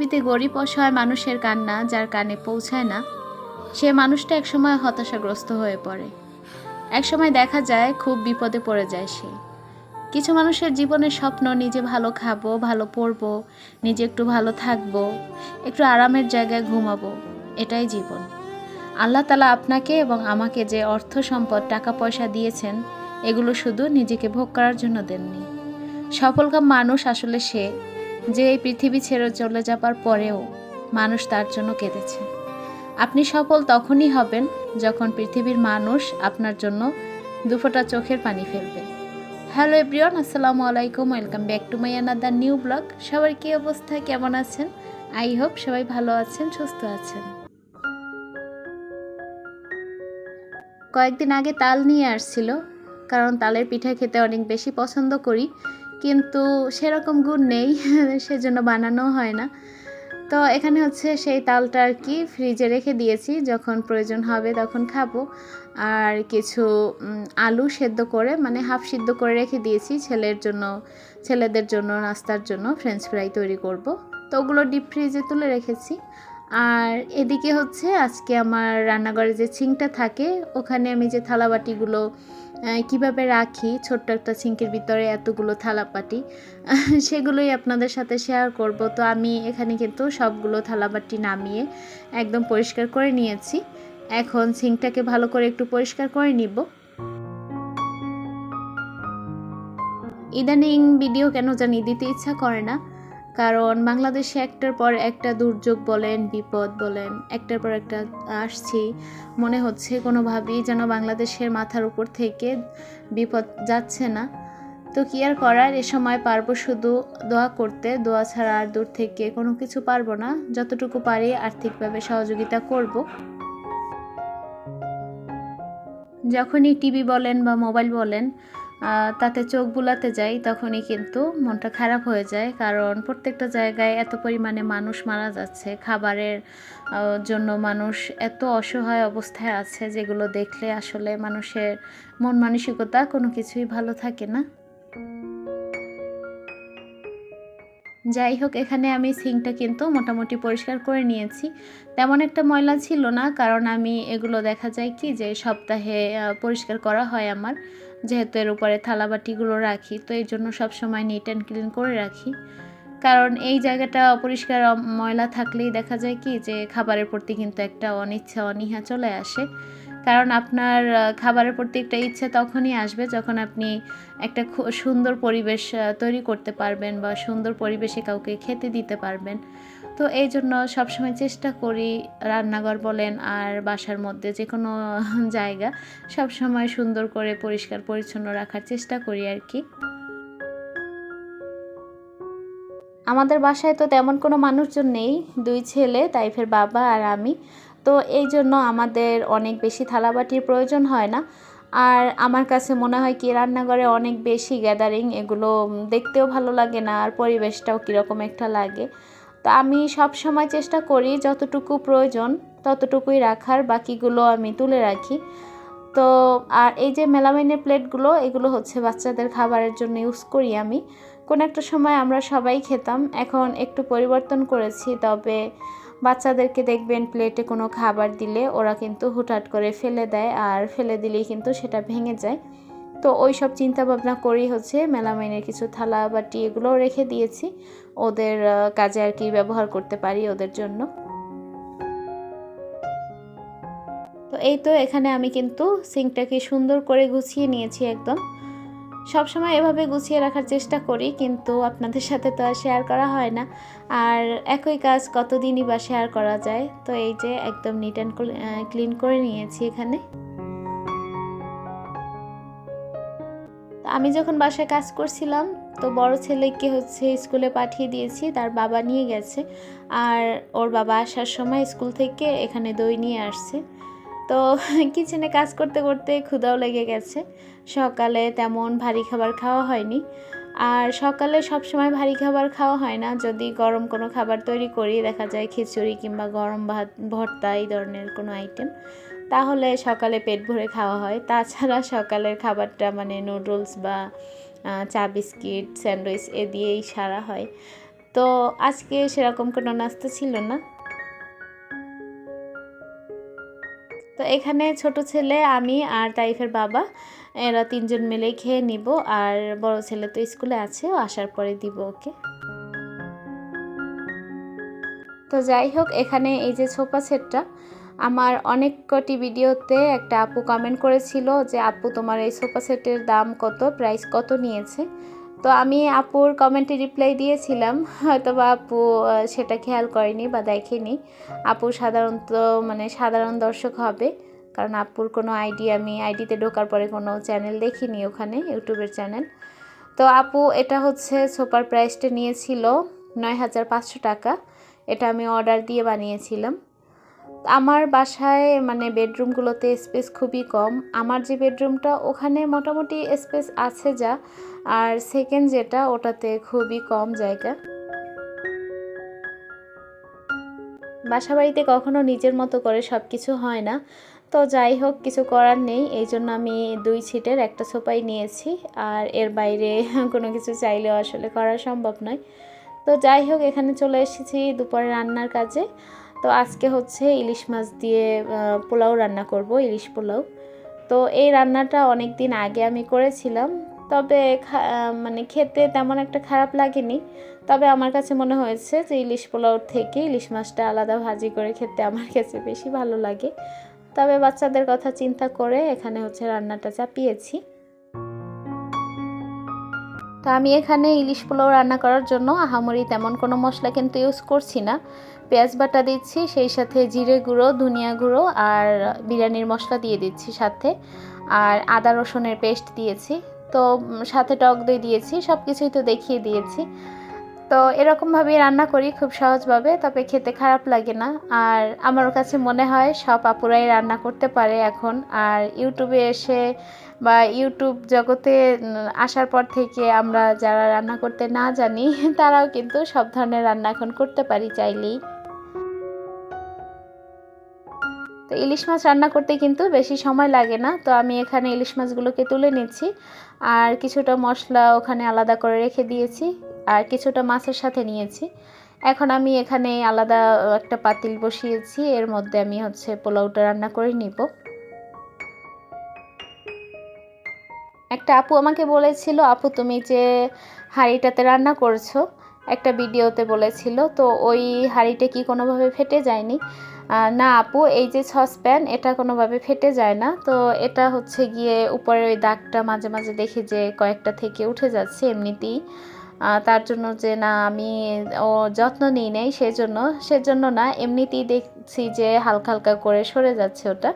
পৃথিবীতে গরিব অসহায় মানুষের কান্না যার কানে পৌঁছায় না, সে মানুষটা একসময় হতাশাগ্রস্ত হয়ে পড়ে। একসময় দেখা যায় খুব বিপদে পড়ে যায় সে। কিছু মানুষের জীবনের স্বপ্ন নিজে ভালো খাবো, ভালো পড়বো, নিজে একটু ভালো থাকবো, একটু আরামের জায়গায় ঘুমাবো, এটাই জীবন। আল্লাহ তাআলা আপনাকে এবং আমাকে যে অর্থ সম্পদ টাকা পয়সা দিয়েছেন, এগুলো শুধু নিজেকে ভোগ করার জন্য দেননি। সফলকাম মানুষ আসলে সে যে এই পৃথিবী ছেড়ে চলে যাবার পরেও মানুষ তার জন্য কেঁদেছে। আপনি সফল তখনই হবেন যখন পৃথিবীর মানুষ আপনার জন্য দুফোঁটা চোখের পানি ফেলবে। হ্যালো এভরিওয়ান, আসসালামু আলাইকুম, welcome back to my another new blog. সবার কী অবস্থা, কেমন আছেন? আই হোপ সবাই ভালো আছেন, সুস্থ আছেন। কয়েকদিন আগে তাল নিয়ে আসছিল, কারণ তালের পিঠা খেতে অনেক বেশি পছন্দ করি, কিন্তু সেরকম গুণ নেই, সেজন্য বানানো হয় না। তো এখানে হচ্ছে সেই তালটা আর কি ফ্রিজে রেখে দিয়েছি, যখন প্রয়োজন হবে তখন খাবো। আর কিছু আলু সেদ্ধ করে, মানে হাফ সিদ্ধ করে রেখে দিয়েছি ছেলেদের জন্য নাস্তার জন্য ফ্রেঞ্চ ফ্রাই তৈরি করব। তো ওগুলো ডিপ ফ্রিজে তুলে রেখেছি। আর এদিকে হচ্ছে আজকে আমার রান্নাঘরে যে সিঙ্কটা থাকে, ওখানে আমি যে থালাবাটিগুলো কিভাবে রাখি, ছোট্ট একটা সিঙ্কের ভিতরে এতগুলো থালাবাটি, সেগুলোই আপনাদের সাথে শেয়ার করব। তো আমি এখানে কিন্তু সবগুলো থালাবাটি নামিয়ে একদম পরিষ্কার করে নিয়েছি। এখন সিঙ্কটাকে ভালো করে একটু পরিষ্কার করে নিব। ইদানিং ভিডিও কেন জানি দিতে ইচ্ছা করে না, কারণ বাংলাদেশে একটার পর একটা দুর্যোগ বলেন, বিপদ বলেন, একটার পর একটা আসছি। মনে হচ্ছে কোনোভাবেই যেন বাংলাদেশের মাথার উপর থেকে বিপদ যাচ্ছে না। তো কি আর করার, এ সময় পারবো শুধু দোয়া করতে। দোয়া ছাড়া আর দূর থেকে কোনো কিছু পারবো না। যতটুকু পারি আর্থিকভাবে সহযোগিতা করব। যখনই টিভি বলেন বা মোবাইল বলেন তাতে চোখ বুলাতে যাই, তখনই কিন্তু মনটা খারাপ হয়ে যায়, কারণ প্রত্যেকটা জায়গায় এত পরিমাণে মানুষ মারা যাচ্ছে, খাবারের জন্য মানুষ এত অসহায় অবস্থায় আছে, যেগুলো দেখলে আসলে মানুষের মন মানসিকতা কোনো কিছুই ভালো থাকে না। যাই হোক, এখানে আমি সিঙ্কটা কিন্তু মোটামুটি পরিষ্কার করে নিয়েছি। তেমন একটা ময়লা ছিল না, কারণ আমি এগুলো দেখা যায় কি যে সপ্তাহে পরিষ্কার করা হয় আমার, যেহেতু এর উপরে থালাবাটিগুলো রাখি, তো এই জন্য সবসময় নিট অ্যান্ড ক্লিন করে রাখি। কারণ এই জায়গাটা অপরিষ্কার ময়লা থাকলেই দেখা যায় কি যে খাবারের প্রতি কিন্তু একটা অনিচ্ছা অনীহা চলে আসে। কারণ আপনার খাবারের প্রতি একটা ইচ্ছা তখনই আসবে যখন আপনি একটা সুন্দর পরিবেশ তৈরি করতে পারবেন বা সুন্দর পরিবেশে কাউকে খেতে দিতে পারবেন। তো এই জন্য সবসময় চেষ্টা করি রান্নাঘর বলেন আর বাসার মধ্যে যে কোনো জায়গা সবসময় সুন্দর করে পরিষ্কার পরিচ্ছন্ন রাখার চেষ্টা করি আর কি। আমাদের বাসায় তো তেমন কোনো মানুষজন নেই, 2 ছেলে, তাইফের বাবা আর আমি। তো এই জন্য আমাদের অনেক বেশি থালাবাটির প্রয়োজন হয় না। আর আমার কাছে মনে হয় কি রান্নাঘরে অনেক বেশি গ্যাদারিং, এগুলো দেখতেও ভালো লাগে না, আর পরিবেশটাও কীরকম একটা লাগে। তো আমি সব সময় চেষ্টা করি যতটুকু প্রয়োজন ততটুকুই রাখার, বাকিগুলো আমি তুলে রাখি। তো আর এই যে মেলামাইনের প্লেটগুলো, এগুলো হচ্ছে বাচ্চাদের খাবারের জন্য ইউজ করি আমি। কোনো একটা সময় আমরা সবাই খেতাম, এখন একটু পরিবর্তন করেছি। তবে বাচ্চাদেরকে দেখবেন প্লেটে কোনো খাবার দিলে ওরা কিন্তু হুটহাট করে ফেলে দেয়, আর ফেলে দিলেই কিন্তু সেটা ভেঙে যায়। তো ওই সব চিন্তা ভাবনা করেই হচ্ছে মেলামাইনের কিছু থালা বাটি এগুলোও রেখে দিয়েছি, ওদের কাজে আর কি ব্যবহার করতে পারি ওদের জন্য। তো এই তো এখানে আমি কিন্তু সিঙ্কটাকে সুন্দর করে গুছিয়ে নিয়েছি একদম। সবসময় এভাবে গুছিয়ে রাখার চেষ্টা করি, কিন্তু আপনাদের সাথে তো আর শেয়ার করা হয় না, আর একই কাজ কতদিনই বা শেয়ার করা যায়। তো এই যে একদম নিট অ্যান্ড ক্লিন করে নিয়েছি এখানে। আমি যখন বাসায় কাজ করছিলাম, তো বড় ছেলেকে হচ্ছে স্কুলে পাঠিয়ে দিয়েছি, তার বাবা নিয়ে গেছে। আর ওর বাবা আসার সময় স্কুল থেকে এখানে দই নিয়ে আসছে। তো কিচেনে কাজ করতে করতে ক্ষুধাও লেগে গেছে। সকালে তেমন ভারী খাবার খাওয়া হয়নি, আর সকালে সবসময় ভারী খাবার খাওয়া হয় না। যদি গরম কোনো খাবার তৈরি করি, দেখা যায় খিচুড়ি কিংবা গরম ভাত, ভর্তা, এই ধরনের কোনো আইটেম, তাহলে সকালে পেট ভরে খাওয়া হয়। তাছাড়া সকালের খাবারটা মানে নুডলস বা চা বিস্কিট স্যান্ডউইচ এ দিয়েই সারা হয়। তো আজকে সেরকম কোনো নাস্তা ছিল না। তো এখানে ছোট ছেলে, আমি আর তাইফের বাবা, এরা 3 জন মিলেই খেয়ে নিব। আর বড় ছেলে তো স্কুলে আছে, ও আসার পরে দিব ওকে। তো যাই হোক, এখানে এই যে সোফা সেটটা, আমার অনেক কটি ভিডিওতে একটা আপু কমেন্ট করেছিল যে আপু তোমার এই সোফা সেটের দাম কত, প্রাইস কত নিয়েছে। তো আমি আপুর কমেন্টে রিপ্লাই দিয়েছিলাম, হয়তো বা আপু সেটা খেয়াল করেনি বা দেখেনি। আপু সাধারণত সাধারণ দর্শক হবে, কারণ আপুর কোনো আমি আইডিতে ঢোকার পরে কোনো চ্যানেল দেখিনি, ওখানে ইউটিউবের চ্যানেল। তো আপু এটা হচ্ছে সোফার প্রাইসটা নিয়েছিল 9,500 টাকা। এটা আমি অর্ডার দিয়ে বানিয়েছিলাম। আমার বাসায় বেডরুমগুলোতে স্পেস খুবই কম। আমার যে বেডরুমটা, ওখানে মোটামুটি স্পেস আছে যা, আর সেকেন্ড যেটা, ওটাতে খুবই কম জায়গা। বাসা বাড়িতে কখনো নিজের মতো করে সব কিছু হয় না। তো যাই হোক, কিছু করার নেই, এই জন্য আমি 2 সিটের একটা সোফাই নিয়েছি। আর এর বাইরে কোনো কিছু চাইলেও আসলে করা সম্ভব নয়। তো যাই হোক, এখানে চলে এসেছি দুপুরে রান্নার কাজে। তো আজকে হচ্ছে ইলিশ মাছ দিয়ে পোলাও রান্না করব, ইলিশ পোলাও। তো এই রান্নাটা অনেক দিন আগে আমি করেছিলাম, তবে খেতে তেমন একটা খারাপ লাগেনি। তবে আমার কাছে মনে হয়েছে যে ইলিশ পোলাওর থেকে ইলিশ মাছটা আলাদা ভাজি করে খেতে আমার কাছে বেশি ভালো লাগে। তবে বাচ্চাদের কথা চিন্তা করে এখানে হচ্ছে রান্নাটা চাপিয়েছি। তো আমি এখানে ইলিশ পোলাও রান্না করার জন্য আহামরি তেমন কোনো মশলা কিন্তু ইউজ করছি না। পেঁয়াজ বাটা দিচ্ছি, সেই সাথে জিরে গুঁড়ো, ধনিয়া গুঁড়ো আর বিরিয়ানির মশলা দিয়ে দিচ্ছি সাথে। আর আদা রসুনের পেস্ট দিয়েছি। তো সাথে টক দই দিয়েছি, সব কিছুই তো দেখিয়ে দিয়েছি। তো এরকমভাবেই রান্না করি, খুব সহজভাবে, তবে খেতে খারাপ লাগে না। আর আমার কাছে মনে হয় সব আপুরাই রান্না করতে পারে এখন। আর ইউটিউবে এসে বা ইউটিউব জগতে আসার পর থেকে আমরা যারা রান্না করতে না জানি তারাও কিন্তু সব ধরনের রান্না এখন করতে পারি চাইলেই। তো ইলিশ মাছ রান্না করতে কিন্তু বেশি সময় লাগে না। তো আমি এখানে ইলিশ মাছগুলোকে তুলে নিচ্ছি, আর কিছুটা মশলা ওখানে আলাদা করে রেখে দিয়েছি, আর কিছুটা মাছের সাথে নিয়েছি। এখন আমি এখানে আলাদা একটা পাতিল বসিয়েছি, এর মধ্যে আমি হচ্ছে পোলাওটা রান্না করে নিব। একটা আপু আমাকে বলেছিল, আপু তুমি যে হাঁড়িটাতে রান্না করছো, একটা ভিডিওতে বলেছিল, তো ওই হাঁড়িটা কি কোনোভাবে ফেটে যায়নি? না আপু, এই যে সসপ্যান, এটা কোনোভাবে ফেটে যায় না। তো এটা হচ্ছে গিয়ে উপরে ওই দাগটা মাঝে মাঝে দেখি যে কয়েকটা থেকে উঠে যাচ্ছে এমনিতেই। তার জন্য যে না আমি যত্ন নিই নাই, সেজন্য না, এমনিতেই দেখছি যে হালকা হালকা করে সরে যাচ্ছে ওটা।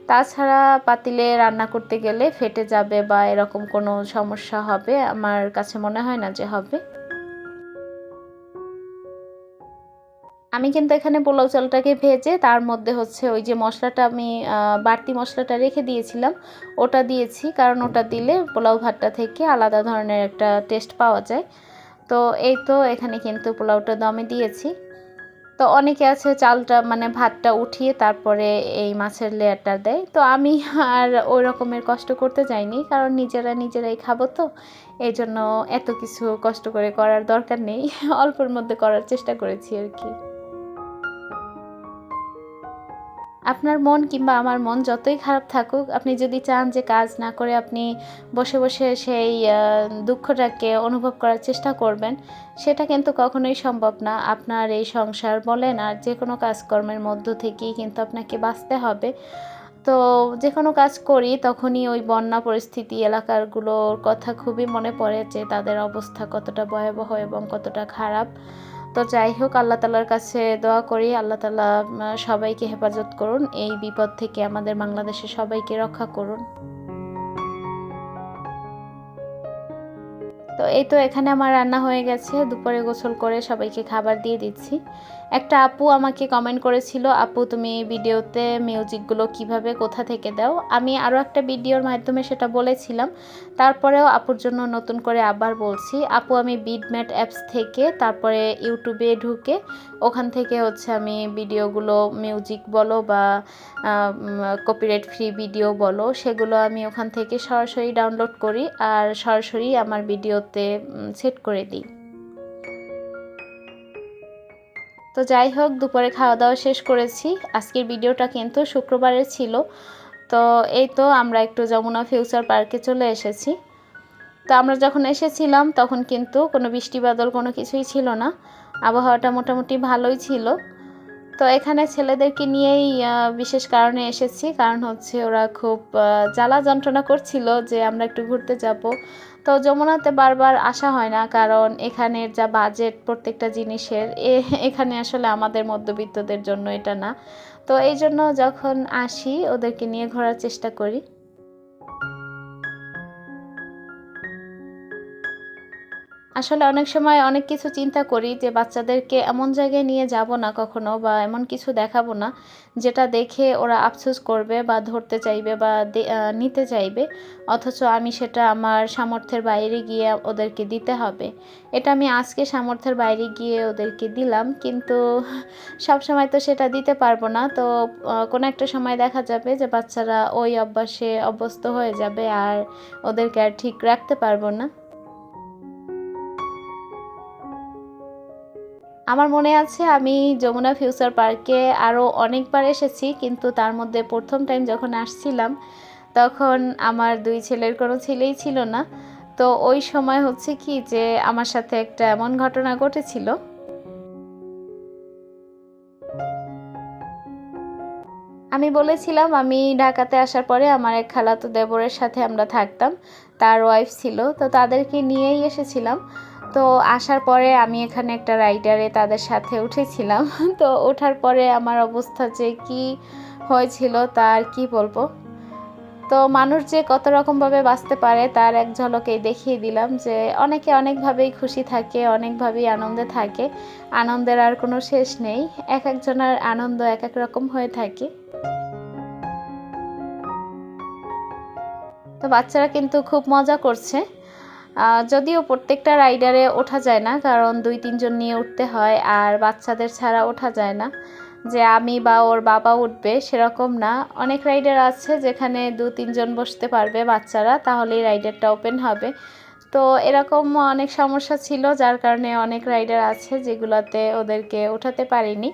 তাছাড়া পাতিলে রান্না করতে গেলে ফেটে যাবে বা এরকম কোনো সমস্যা হবে আমার কাছে মনে হয় না যে হবে। আমি কিন্তু এখানে পোলাও চালটাকে ভেজে তার মধ্যে হচ্ছে ওই যে মশলাটা আমি বাড়তি মশলাটা রেখে দিয়েছিলাম, ওটা দিয়েছি, কারণ ওটা দিলে পোলাও ভাতটা থেকে আলাদা ধরনের একটা টেস্ট পাওয়া যায়। তো এই তো এখানে কিন্তু পোলাওটা দমে দিয়েছি। তো অনেকে আছে চালটা ভাতটা উঠিয়ে তারপরে এই মাছের লেয়ারটা দেয়, তো আমি আর ওই রকমের কষ্ট করতে যাইনি, কারণ নিজেরাই খাবো, তো এই জন্য এত কিছু কষ্ট করে করার দরকার নেই। অল্পের মধ্যে করার চেষ্টা করেছি আর কি। আপনার মন কিংবা আমার মন যতই খারাপ থাকুক, আপনি যদি চান যে কাজ না করে আপনি বসে বসে সেই দুঃখটাকে অনুভব করার চেষ্টা করবেন, সেটা কিন্তু কখনোই সম্ভব না। আপনার এই সংসার বলেন আর যে কোনো কাজকর্মের মধ্য থেকেই কিন্তু আপনাকে বাঁচতে হবে। তো যে কোনো কাজ করি তখনই ওই বন্যা পরিস্থিতি এলাকাগুলোর কথা খুবই মনে পড়ে, যে তাদের অবস্থা কতটা ভয়াবহ এবং কতটা খারাপ। তো যাই হোক, আল্লাহ তাআলার কাছে দোয়া করি, আল্লাহ তাআলা সবাইকে হেফাজত করুন, এই বিপদ থেকে আমাদের বাংলাদেশের সবাইকে রক্ষা করুন। তো এই তো এখানে আমার রান্না হয়ে গেছে, দুপুরে গোসল করে সবাইকে খাবার দিয়ে দিচ্ছি। একটা আপু আমাকে কমেন্ট করেছিল, আপু তুমি ভিডিওতে মিউজিকগুলো কিভাবে কোথা থেকে দাও? আমি আরও একটা ভিডিওর মাধ্যমে সেটা বলেছিলাম, তারপরেও আপুর জন্য নতুন করে আবার বলছি। আপু আমি বিটম্যাট অ্যাপস থেকে, তারপরে ইউটিউবে ঢুকে ওখান থেকে হচ্ছে আমি ভিডিওগুলো, মিউজিক বলো বা কপিরাইট ফ্রি ভিডিও বলো, সেগুলো আমি ওখান থেকে সরাসরি ডাউনলোড করি আর সরাসরি আমার ভিডিওতে সেট করে দিই। তো যাই হোক, দুপুরে খাওয়া দাওয়া শেষ করেছি। আজকের ভিডিওটা কিন্তু শুক্রবারের ছিল। তো এই তো আমরা একটু যমুনা ফিউচার পার্কে চলে এসেছি। তো আমরা যখন এসেছিলাম তখন কিন্তু কোনো বৃষ্টি বাদল কোনো কিছুই ছিল না, আবহাওয়াটা মোটামুটি ভালোই ছিল। তো এখানে ছেলেদেরকে নিয়েই বিশেষ কারণে এসেছি, কারণ হচ্ছে ওরা খুব জ্বালা যন্ত্রণা করছিল যে আমরা একটু ঘুরতে যাব। তো যমুনাতে বারবার আসা হয় না, কারণ এখানের যা বাজেট প্রত্যেকটা জিনিসের, এখানে আসলে আমাদের মধ্যবিত্তদের জন্য এটা না। তো এই জন্য যখন আসি ওদেরকে নিয়ে ঘোরার চেষ্টা করি। আসলে অনেক সময় অনেক কিছু চিন্তা করি যে বাচ্চাদেরকে এমন জায়গায় নিয়ে যাব না কখনো, বা এমন কিছু দেখাবো না যেটা দেখে ওরা আফসোস করবে বা ধরতে চাইবে বা নিতে চাইবে, অথচ আমি সেটা আমার সামর্থ্যের বাইরে গিয়ে ওদেরকে দিতে হবে। এটা আমি আজকে সামর্থ্যের বাইরে গিয়ে ওদেরকে দিলাম, কিন্তু সব সময় তো সেটা দিতে পারবো না। তো কোনো একটা সময় দেখা যাবে যে বাচ্চারা ওই অভ্যাসে অভ্যস্ত হয়ে যাবে আর ওদেরকে আর ঠিক রাখতে পারবো না। আমার মনে আছে আমি যমুনা ফিউচার পার্কে আরও অনেকবার এসেছি, কিন্তু তার মধ্যে প্রথম টাইম যখন আসছিলাম তখন আমার দুই ছেলের কোনো ছেলেই ছিল না। তো ওই সময় হচ্ছে কি যে আমার সাথে একটা এমন ঘটনা ঘটেছিল। আমি বলেছিলাম আমি ঢাকাতে আসার পরে আমার এক খালাতো দেবরের সাথে আমরা থাকতাম, তার ওয়াইফ ছিল, তো তাদেরকে নিয়েই এসেছিলাম। তো আসার পরে আমি এখানে একটা রাইডারে তাদের সাথে উঠেছিলাম। তো ওঠার পরে আমার অবস্থা যে কি হয়েছিল তার কি বলবো। তো মানুষ যে কত রকমভাবে বাঁচতে পারে তার এক ঝলকেই দেখিয়ে দিলাম যে অনেকে অনেকভাবেই খুশি থাকে, অনেকভাবেই আনন্দে থাকে। আনন্দের আর কোনো শেষ নেই, এক একজনের আনন্দ এক এক রকম হয়ে থাকে। তো বাচ্চারা কিন্তু খুব মজা করছে। যদিও প্রত্যেকটা রাইডারে ওঠা যায় না, কারণ 2-3 জন নিয়ে উঠতে হয়, আর বাচ্চাদের ছাড়া ওঠা যায় না যে আমি বা ওর বাবা উঠবে সেরকম না। অনেক রাইডার আছে যেখানে 2-3 জন বসতে পারবে বাচ্চারা, তাহলেই রাইডারটা ওপেন হবে। তো এরকম অনেক সমস্যা ছিল, যার কারণে অনেক রাইডার আছে যেগুলোতে ওদেরকে ওঠাতে পারিনি।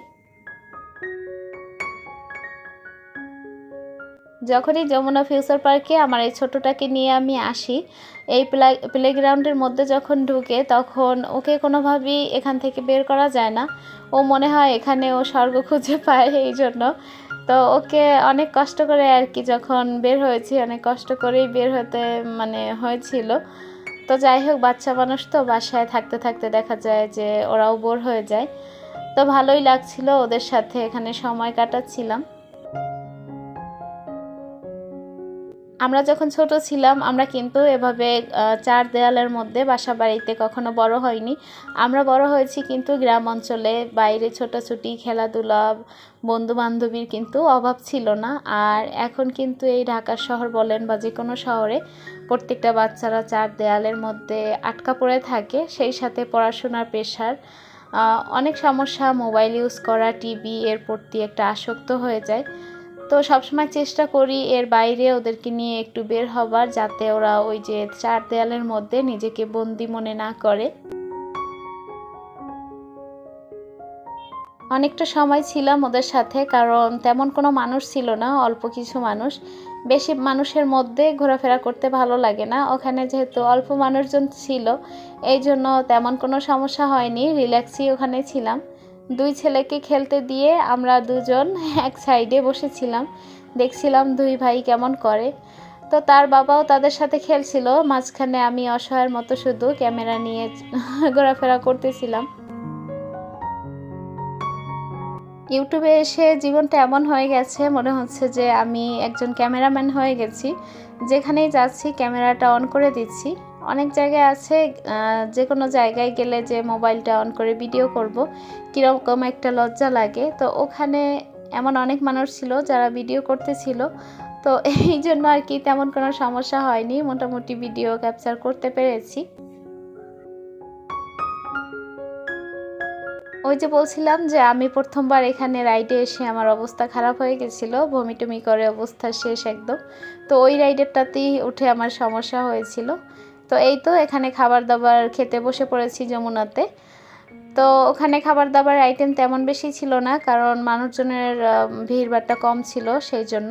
যখনই যমুনা ফিউচার পার্কে আমার এই ছোটোটাকে নিয়ে আমি আসি, এই প্লেগ্রাউন্ডের মধ্যে যখন ঢুকে তখন ওকে কোনোভাবেই এখান থেকে বের করা যায় না। ও মনে হয় এখানে ও স্বর্গ খুঁজে পায়, এই জন্য। তো ওকে অনেক কষ্ট করে আর কি যখন বের হয়েছি, অনেক কষ্ট করেই বের হতে মানে হয়েছিল। তো যাই হোক, বাচ্চা মানুষ তো বাসায় থাকতে থাকতে দেখা যায় যে ওরাও বোর হয়ে যায়। তো ভালোই লাগছিল ওদের সাথে এখানে সময় কাটাচ্ছিলাম। আমরা যখন ছোট ছিলাম আমরা কিন্তু এভাবে চার দেয়ালের মধ্যে বাসা বাড়িতে কখনো বড় হয়নি। আমরা বড় হয়েছি কিন্তু গ্রাম অঞ্চলে, বাইরে ছোটাছুটি খেলাধুলা, বন্ধু বান্ধবীর কিন্তু অভাব ছিল না। আর এখন কিন্তু এই ঢাকা শহর বলেন বা যে কোনো শহরে প্রত্যেকটা বাচ্চারা চার দেয়ালের মধ্যে আটকা পড়ে থাকে, সেই সাথে পড়াশোনার প্রেশার, অনেক সমস্যা, মোবাইল ইউজ করা, টিভি এর প্রতি একটা আসক্ত হয়ে যায়। তো সবসময় চেষ্টা করি এর বাইরে ওদেরকে নিয়ে একটু বের হবার, যাতে ওরা ওই যে চার দেয়ালের মধ্যে নিজেকে বন্দি মনে না করে। অনেকটা সময় ছিলাম ওদের সাথে, কারণ তেমন কোনো মানুষ ছিল না, অল্প কিছু মানুষ। বেশি মানুষের মধ্যে ঘোরাফেরা করতে ভালো লাগে না। ওখানে যেহেতু অল্প মানুষজন ছিল, এই জন্য তেমন কোনো সমস্যা হয়নি, রিল্যাক্সই ওখানে ছিলাম। দুই ছেলেকে খেলতে দিয়ে আমরা দুজন এক সাইডে বসেছিলাম, দেখছিলাম দুই ভাই কেমন করে। তো তার বাবাও তাদের সাথে খেলছিল, মাঝখানে আমি অসহায়ের মতো শুধু ক্যামেরা নিয়ে ঘোরাফেরা করতেছিলাম। ইউটিউবে এসে জীবনটা এমন হয়ে গেছে, মনে হচ্ছে যে আমি একজন ক্যামেরাম্যান হয়ে গেছি। যেখানেই যাচ্ছি ক্যামেরাটা অন করে দিচ্ছি। অনেক জায়গায় আছে যে কোনো জায়গায় গেলে যে মোবাইলটা অন করে ভিডিও করব, কীরকম একটা লজ্জা লাগে। তো ওখানে এমন অনেক মানুষ ছিল যারা ভিডিও করতেছিল। তো এই জন্য আর কি তেমন কোনো সমস্যা হয়নি, মোটামুটি ভিডিও ক্যাপচার করতে পেরেছি। ওই যে বলছিলাম যে আমি প্রথমবার এখানে রাইডে এসে আমার অবস্থা খারাপ হয়ে গেছিলো, বমি টমি করে অবস্থা শেষ একদম। তো ওই রাইডেরটাতেই উঠে আমার সমস্যা হয়েছিল। তো এই তো এখানে খাবার দাবার খেতে বসে পড়েছি যমুনাতে। তো ওখানে খাবার দাবার আইটেম তেমন বেশি ছিল না, কারণ মানুষজনের ভিড়ভাট্টা কম ছিল সেই জন্য।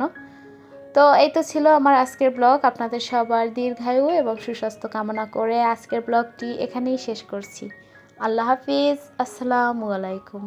তো এই তো ছিল আমার আজকের ব্লগ। আপনাদের সবার দীর্ঘায়ু এবং সুস্বাস্থ্য কামনা করে আজকের ব্লগটি এখানেই শেষ করছি। আল্লাহ হাফিজ, আসসালামু আলাইকুম।